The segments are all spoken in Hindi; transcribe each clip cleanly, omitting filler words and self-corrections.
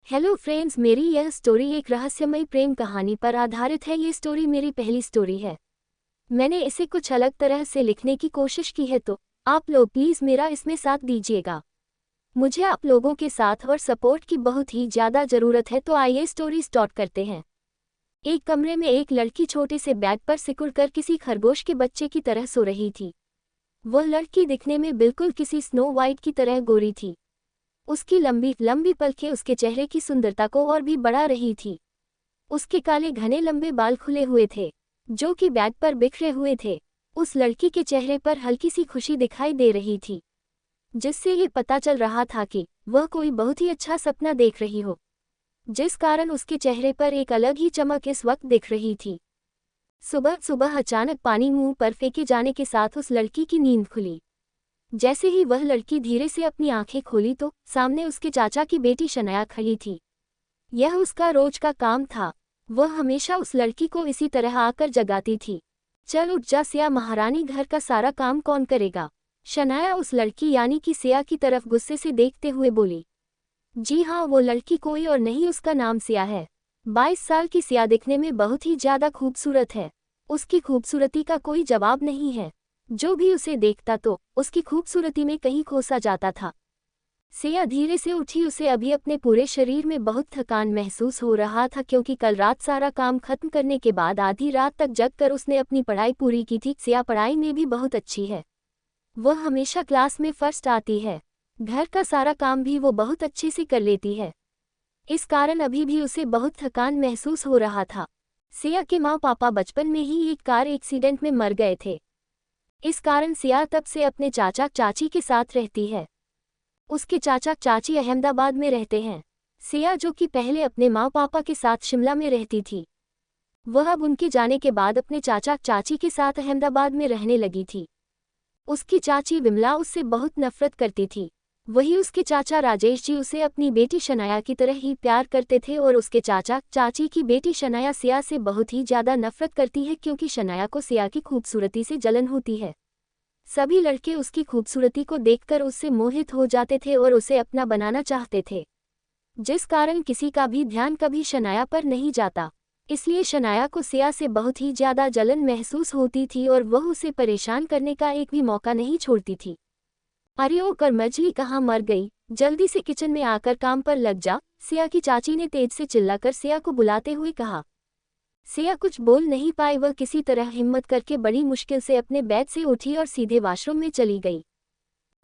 हेलो फ्रेंड्स, मेरी यह स्टोरी एक रहस्यमयी प्रेम कहानी पर आधारित है। ये स्टोरी मेरी पहली स्टोरी है। मैंने इसे कुछ अलग तरह से लिखने की कोशिश की है, तो आप लोग प्लीज़ मेरा इसमें साथ दीजिएगा। मुझे आप लोगों के साथ और सपोर्ट की बहुत ही ज़्यादा ज़रूरत है। तो आइए स्टोरी स्टार्ट करते हैं। एक कमरे में एक लड़की छोटे से बेड पर सिकुड़कर किसी खरगोश के बच्चे की तरह सो रही थी। वह लड़की दिखने में बिल्कुल किसी स्नो वाइट की तरह गोरी थी। उसकी लंबी लंबी पलकें उसके चेहरे की सुंदरता को और भी बढ़ा रही थी। उसके काले घने लंबे बाल खुले हुए थे, जो कि बेड पर बिखरे हुए थे। उस लड़की के चेहरे पर हल्की सी खुशी दिखाई दे रही थी, जिससे ये पता चल रहा था कि वह कोई बहुत ही अच्छा सपना देख रही हो, जिस कारण उसके चेहरे पर एक अलग ही चमक इस वक्त दिख रही थी। सुबह सुबह अचानक पानी मुंह पर फेंके जाने के साथ उस लड़की की नींद खुली। जैसे ही वह लड़की धीरे से अपनी आंखें खोली तो सामने उसके चाचा की बेटी शनाया खड़ी थी। यह उसका रोज का काम था। वह हमेशा उस लड़की को इसी तरह आकर जगाती थी। चल उठ जा सिया महारानी, घर का सारा काम कौन करेगा? शनाया उस लड़की यानी कि सिया की तरफ गुस्से से देखते हुए बोली। जी हाँ, वो लड़की कोई और नहीं, उसका नाम सिया है। 22 साल की सिया दिखने में बहुत ही ज्यादा खूबसूरत है। उसकी खूबसूरती का कोई जवाब नहीं है। जो भी उसे देखता तो उसकी खूबसूरती में कहीं खोसा जाता था। सिया धीरे से उठी। उसे अभी अपने पूरे शरीर में बहुत थकान महसूस हो रहा था, क्योंकि कल रात सारा काम खत्म करने के बाद आधी रात तक जगकर उसने अपनी पढ़ाई पूरी की थी। सिया पढ़ाई में भी बहुत अच्छी है। वह हमेशा क्लास में फर्स्ट आती है। घर का सारा काम भी वो बहुत अच्छे से कर लेती है। इस कारण अभी भी उसे बहुत थकान महसूस हो रहा था। सिया के माँ पापा बचपन में ही एक कार एक्सीडेंट में मर गए थे। इस कारण सिया तब से अपने चाचा चाची के साथ रहती है। उसके चाचा चाची अहमदाबाद में रहते हैं। सिया, जो कि पहले अपने माँ पापा के साथ शिमला में रहती थी, वह अब उनके जाने के बाद अपने चाचा चाची के साथ अहमदाबाद में रहने लगी थी। उसकी चाची विमला उससे बहुत नफरत करती थी। वही उसके चाचा राजेश जी उसे अपनी बेटी शनाया की तरह ही प्यार करते थे, और उसके चाचा चाची की बेटी शनाया सिया से बहुत ही ज़्यादा नफरत करती है, क्योंकि शनाया को सिया की खूबसूरती से जलन होती है। सभी लड़के उसकी खूबसूरती को देखकर उससे मोहित हो जाते थे और उसे अपना बनाना चाहते थे, जिस कारण किसी का भी ध्यान कभी शनाया पर नहीं जाता। इसलिए शनाया को सिया से बहुत ही ज़्यादा जलन महसूस होती थी और वह उसे परेशान करने का एक भी मौका नहीं छोड़ती थी। अरे ओ कर मछली कहाँ मर गई, जल्दी से किचन में आकर काम पर लग जा, सिया की चाची ने तेज से चिल्लाकर सिया को बुलाते हुए कहा। सिया कुछ बोल नहीं पाई। वह किसी तरह हिम्मत करके बड़ी मुश्किल से अपने बेड से उठी और सीधे वॉशरूम में चली गई।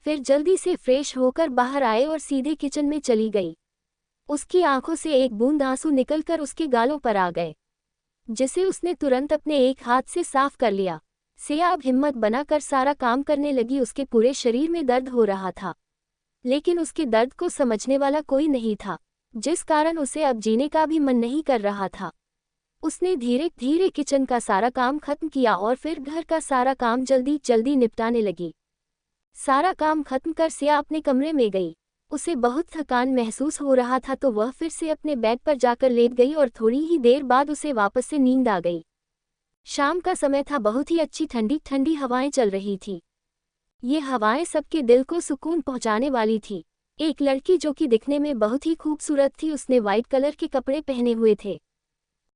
फिर जल्दी से फ्रेश होकर बाहर आए और सीधे किचन में चली गई। उसकी आंखों से एक बूंद आंसू निकलकर उसके गालों पर आ गए, जिसे उसने तुरंत अपने एक हाथ से साफ कर लिया। सिया अब हिम्मत बनाकर सारा काम करने लगी। उसके पूरे शरीर में दर्द हो रहा था, लेकिन उसके दर्द को समझने वाला कोई नहीं था, जिस कारण उसे अब जीने का भी मन नहीं कर रहा था। उसने धीरे धीरे किचन का सारा काम खत्म किया और फिर घर का सारा काम जल्दी जल्दी निपटाने लगी। सारा काम खत्म कर सिया अपने कमरे में गई। उसे बहुत थकान महसूस हो रहा था, तो वह फिर से अपने बेड पर जाकर लेट गई और थोड़ी ही देर बाद उसे वापस से नींद आ गई। शाम का समय था। बहुत ही अच्छी ठंडी ठंडी हवाएं चल रही थी। ये हवाएं सबके दिल को सुकून पहुंचाने वाली थी। एक लड़की, जो कि दिखने में बहुत ही खूबसूरत थी, उसने व्हाइट कलर के कपड़े पहने हुए थे,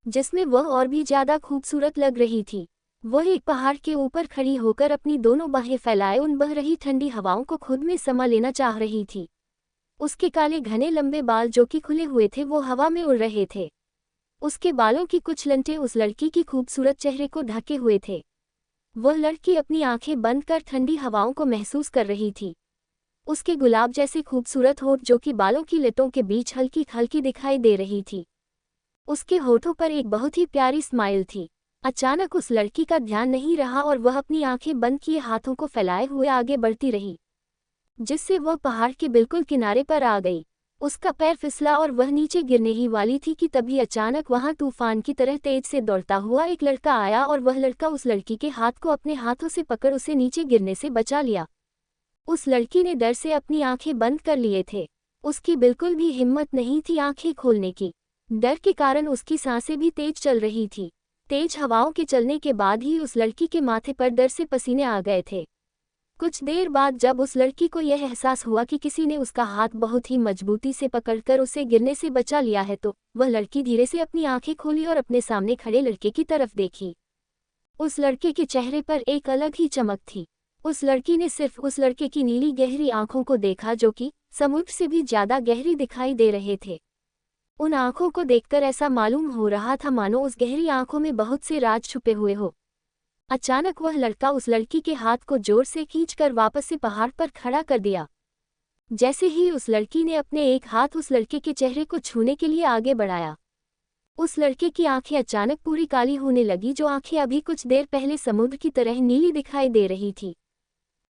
जिसमें वह और भी ज्यादा खूबसूरत लग रही थी। वह एक पहाड़ के ऊपर खड़ी होकर अपनी दोनों बाहें फैलाए उन बह रही ठंडी हवाओं को खुद में समा लेना चाह रही थी। उसके काले घने लंबे बाल, जो कि खुले हुए थे, वो हवा में उड़ रहे थे। उसके बालों की कुछ लंटें उस लड़की की खूबसूरत चेहरे को ढके हुए थे। वह लड़की अपनी आंखें बंद कर ठंडी हवाओं को महसूस कर रही थी। उसके गुलाब जैसे खूबसूरत होठ, जो कि बालों की लटों के बीच हल्की हल्की दिखाई दे रही थी। उसके होठों पर एक बहुत ही प्यारी स्माइल थी। अचानक उस लड़की का ध्यान नहीं रहा और वह अपनी आंखें बंद किए हाथों को फैलाए हुए आगे बढ़ती रही, जिससे वह पहाड़ के बिल्कुल किनारे पर आ गई। उसका पैर फिसला और वह नीचे गिरने ही वाली थी कि तभी अचानक वहां तूफान की तरह तेज से दौड़ता हुआ एक लड़का आया और वह लड़का उस लड़की के हाथ को अपने हाथों से पकड़ उसे नीचे गिरने से बचा लिया। उस लड़की ने डर से अपनी आंखें बंद कर लिए थे। उसकी बिल्कुल भी हिम्मत नहीं थी आंखें खोलने की। डर के कारण उसकी सांसें भी तेज चल रही थी। तेज हवाओं के चलने के बाद ही उस लड़की के माथे पर डर से पसीने आ गए थे। कुछ देर बाद जब उस लड़की को यह एहसास हुआ कि किसी ने उसका हाथ बहुत ही मजबूती से पकड़कर उसे गिरने से बचा लिया है तो वह लड़की धीरे से अपनी आंखें खोली और अपने सामने खड़े लड़के की तरफ देखी। उस लड़के के चेहरे पर एक अलग ही चमक थी। उस लड़की ने सिर्फ उस लड़के की नीली गहरी आंखों को देखा जो कि समुद्र से भी ज्यादा गहरी दिखाई दे रहे थे। उन आंखों को देखकर ऐसा मालूम हो रहा था मानो उस गहरी आंखों में बहुत से राज छुपे हुए हो। अचानक वह लड़का उस लड़की के हाथ को जोर से खींचकर वापस से पहाड़ पर खड़ा कर दिया। जैसे ही उस लड़की ने अपने एक हाथ उस लड़के के चेहरे को छूने के लिए आगे बढ़ाया, उस लड़के की आंखें अचानक पूरी काली होने लगी, जो आंखें अभी कुछ देर पहले समुद्र की तरह नीली दिखाई दे रही थी,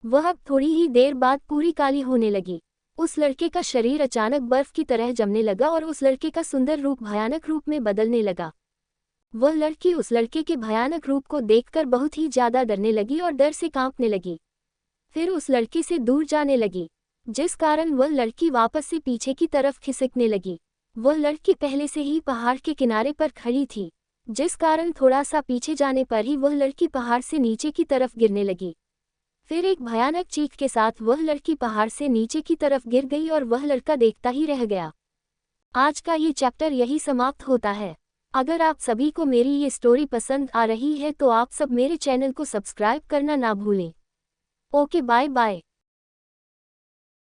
वह अब थोड़ी ही देर बाद पूरी काली होने लगी। उस लड़के का शरीर अचानक बर्फ की तरह जमने लगा और उस लड़के का सुंदर रूप भयानक रूप में बदलने लगा। वह लड़की उस लड़के के भयानक रूप को देखकर बहुत ही ज्यादा डरने लगी और डर से कांपने लगी। फिर उस लड़के से दूर जाने लगी, जिस कारण वह लड़की वापस से पीछे की तरफ खिसकने लगी। वह लड़की पहले से ही पहाड़ के किनारे पर खड़ी थी, जिस कारण थोड़ा सा पीछे जाने पर ही वह लड़की पहाड़ से नीचे की तरफ गिरने लगी। फिर एक भयानक चीख के साथ वह लड़की पहाड़ से नीचे की तरफ गिर गई और वह लड़का देखता ही रह गया। आज का ये चैप्टर यही समाप्त होता है। अगर आप सभी को मेरी ये स्टोरी पसंद आ रही है तो आप सब मेरे चैनल को सब्सक्राइब करना ना भूलें। Okay, bye bye.